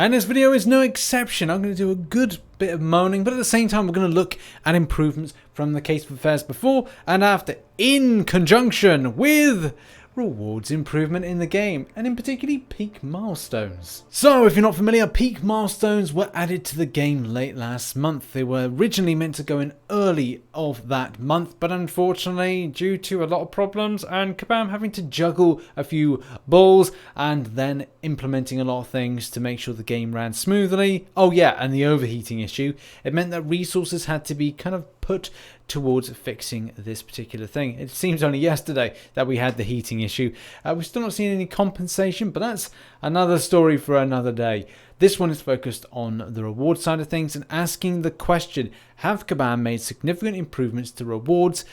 And this video is no exception. I'm going to do a good bit of moaning, but at the same time we're going to look at improvements from the case of affairs before and after, in conjunction with rewards improvement in the game, and in particularly peak milestones. So if you're not familiar, peak milestones were added to the game late last month. They were originally meant to go in early of that month, but unfortunately due to a lot of problems and Kabam having to juggle a few balls and then implementing a lot of things to make sure the game ran smoothly. Oh yeah, and the overheating issue, it meant that resources had to be kind of put towards fixing this particular thing. It seems only yesterday that we had the heating issue. We're still not seeing any compensation, but that's another story for another day. This one is focused on the reward side of things and asking the question, have Kabam made significant improvements to rewards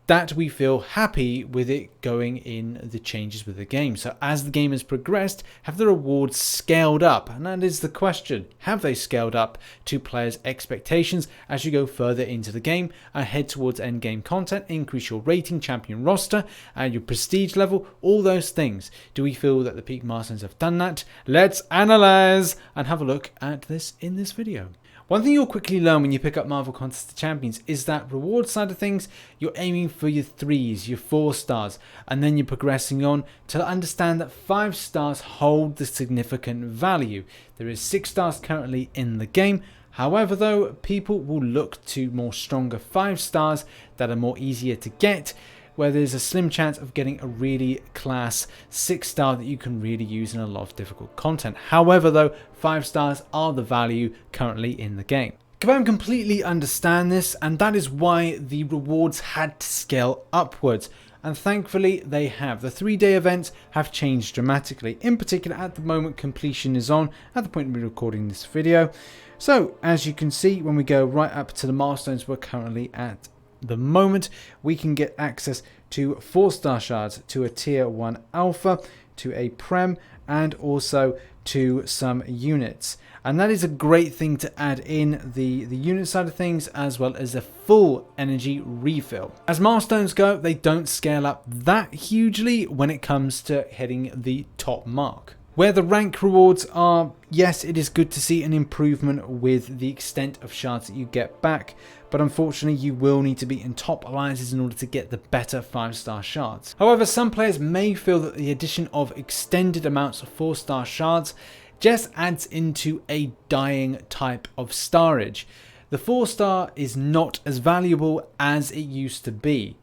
that we feel happy with it going in the changes with the game? So as the game has progressed, have the rewards scaled up? And that is the question. Have they scaled up to players' expectations as you go further into the game and head towards end game content, increase your rating, champion roster, and your prestige level, all those things? Do we feel that the peak milestones have done that? Let's analyze and have a look at this in this video. One thing you'll quickly learn when you pick up Marvel Contest of Champions is that reward side of things, you're aiming for your 3s, your 4 stars, and then you're progressing on to understand that 5 stars hold the significant value. There is 6 stars currently in the game. However, though, people will look to more stronger 5 stars that are more easier to get, where there's a slim chance of getting a really class 6 star that you can really use in a lot of difficult content. However, though, 5 stars are the value currently in the game. Kabam completely understand this, and that is why the rewards had to scale upwards. And thankfully they have. The 3-day events have changed dramatically. In particular, at the moment completion is on at the point we're recording this video. So as you can see, when we go right up to the milestones we're currently at the moment, we can get access to 4-star shards, to a tier 1 alpha, to a prem, and also to some units. And that is a great thing to add in the unit side of things, as well as a full energy refill. As milestones go, they don't scale up that hugely when it comes to hitting the top mark. Where the rank rewards are, yes, it is good to see an improvement with the extent of shards that you get back, but unfortunately you will need to be in top alliances in order to get the better 5-star shards. However, some players may feel that the addition of extended amounts of 4-star shards just adds into a dying type of starage. The 4-star is not as valuable as it used to be.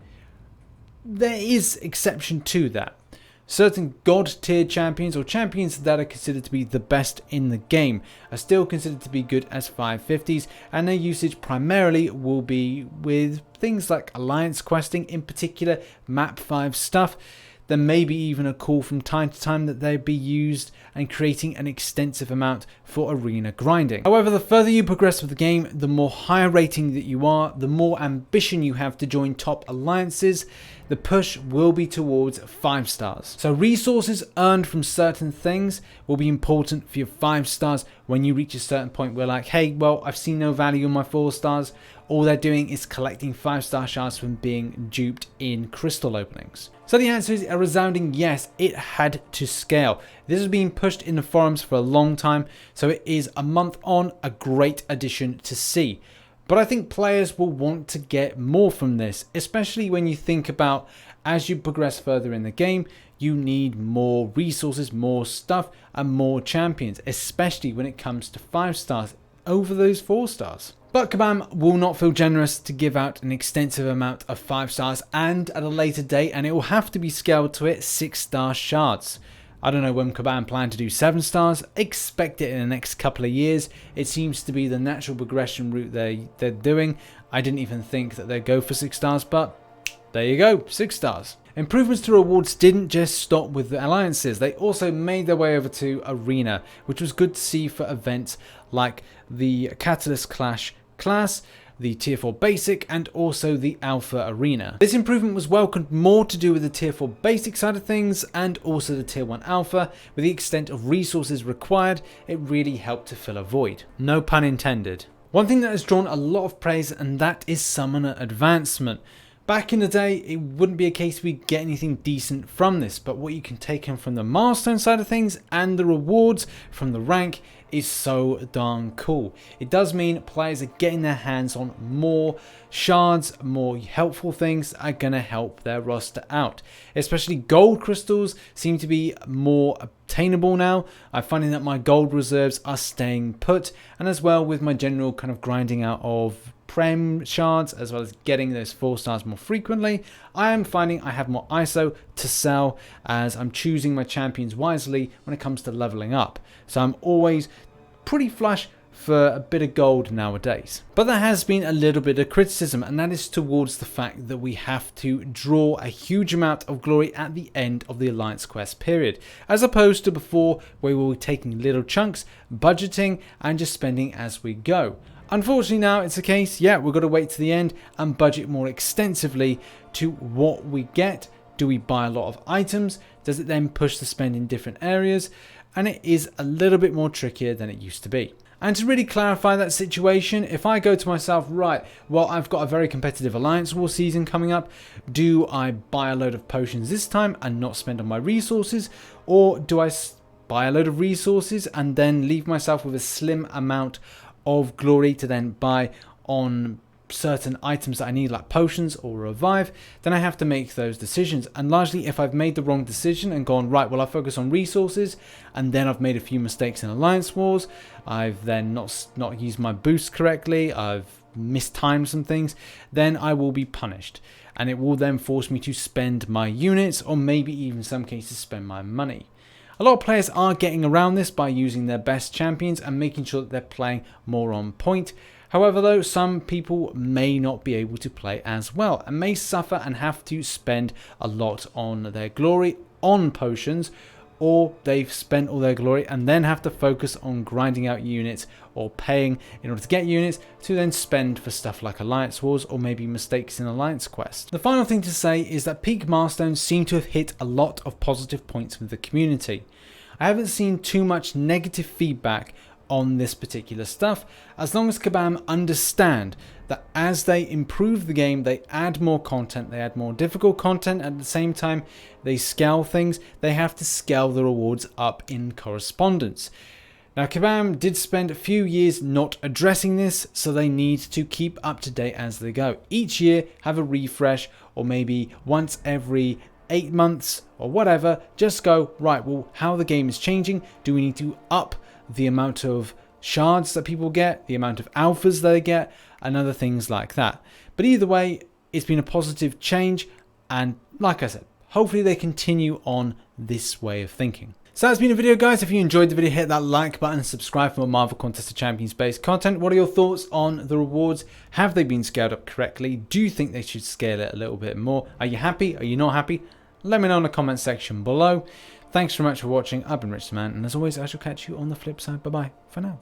There is exception to that. Certain god tier champions, or champions that are considered to be the best in the game, are still considered to be good as 550s, and their usage primarily will be with things like alliance questing, in particular map 5 stuff. There may be even a call from time to time that they be used and creating an extensive amount for arena grinding. However, the further you progress with the game, the more higher rating that you are, the more ambition you have to join top alliances, the push will be towards 5 stars. So resources earned from certain things will be important for your 5 stars when you reach a certain point where like, hey, well, I've seen no value in my 4 stars. All they're doing is collecting 5-star shards from being duped in crystal openings. So the answer is a resounding yes, it had to scale. This has been pushed in the forums for a long time, so it is a month on, a great addition to see. But I think players will want to get more from this, especially when you think about as you progress further in the game, you need more resources, more stuff, and more champions, especially when it comes to 5 stars over those 4 stars. But Kabam will not feel generous to give out an extensive amount of 5 stars and at a later date, and it will have to be scaled to it 6-star shards. I don't know when Kabam plan to do 7 stars, expect it in the next couple of years. It seems to be the natural progression route they're doing. I didn't even think that they'd go for 6 stars, but there you go, 6 stars. Improvements to rewards didn't just stop with the alliances, they also made their way over to Arena, which was good to see for events like the Catalyst Clash class, the tier 4 basic, and also the alpha arena. This improvement was welcomed more to do with the tier 4 basic side of things and also the tier 1 alpha. With the extent of resources required, it really helped to fill a void. No pun intended. One thing that has drawn a lot of praise, and that is summoner advancement. Back in the day, it wouldn't be a case we'd get anything decent from this, but what you can take in from the milestone side of things and the rewards from the rank is so darn cool. It does mean players are getting their hands on more shards, more helpful things are going to help their roster out. Especially gold crystals seem to be more obtainable now. I'm finding that my gold reserves are staying put, and as well with my general kind of grinding out of Prem shards, as well as getting those 4 stars more frequently, I am finding I have more ISO to sell as I'm choosing my champions wisely when it comes to leveling up. So I'm always pretty flush for a bit of gold nowadays. But there has been a little bit of criticism, and that is towards the fact that we have to draw a huge amount of glory at the end of the Alliance quest period, as opposed to before where we were taking little chunks, budgeting and just spending as we go. Unfortunately now it's the case, yeah, we've got to wait to the end and budget more extensively to what we get. Do we buy a lot of items? Does it then push the spend in different areas? And it is a little bit more trickier than it used to be. And to really clarify that situation, if I go to myself, right, well, I've got a very competitive Alliance War season coming up. Do I buy a load of potions this time and not spend on my resources? Or do I buy a load of resources and then leave myself with a slim amount of glory to then buy on certain items that I need, like potions or revive? Then I have to make those decisions. And largely if I've made the wrong decision and gone, right, well, I focus on resources, and then I've made a few mistakes in Alliance Wars, I've then not used my boost correctly, I've mistimed some things, then I will be punished. And it will then force me to spend my units, or maybe even in some cases spend my money. A lot of players are getting around this by using their best champions and making sure that they're playing more on point. However though, some people may not be able to play as well and may suffer and have to spend a lot on their glory on potions, or they've spent all their glory and then have to focus on grinding out units or paying in order to get units to then spend for stuff like Alliance Wars or maybe mistakes in Alliance Quest. The final thing to say is that peak milestones seem to have hit a lot of positive points with the community. I haven't seen too much negative feedback on this particular stuff, as long as Kabam understand that as they improve the game, they add more content, they add more difficult content, at the same time they scale things, they have to scale the rewards up in correspondence. Now Kabam did spend a few years not addressing this, so they need to keep up to date as they go. Each year have a refresh, or maybe once every 8 months or whatever, just go, right, well, how the game is changing, do we need to up the amount of shards that people get, the amount of alphas they get, and other things like that. But either way, it's been a positive change, and like I said, hopefully they continue on this way of thinking. So that's been a video, guys. If you enjoyed the video, hit that like button and subscribe for more Marvel Contest of Champions based content. What are your thoughts on the rewards? Have they been scaled up correctly? Do you think they should scale it a little bit more? Are you happy? Are you not happy? Let me know in the comment section below. Thanks very much for watching. I've been RichTheMan, and as always, I shall catch you on the flip side. Bye bye for now.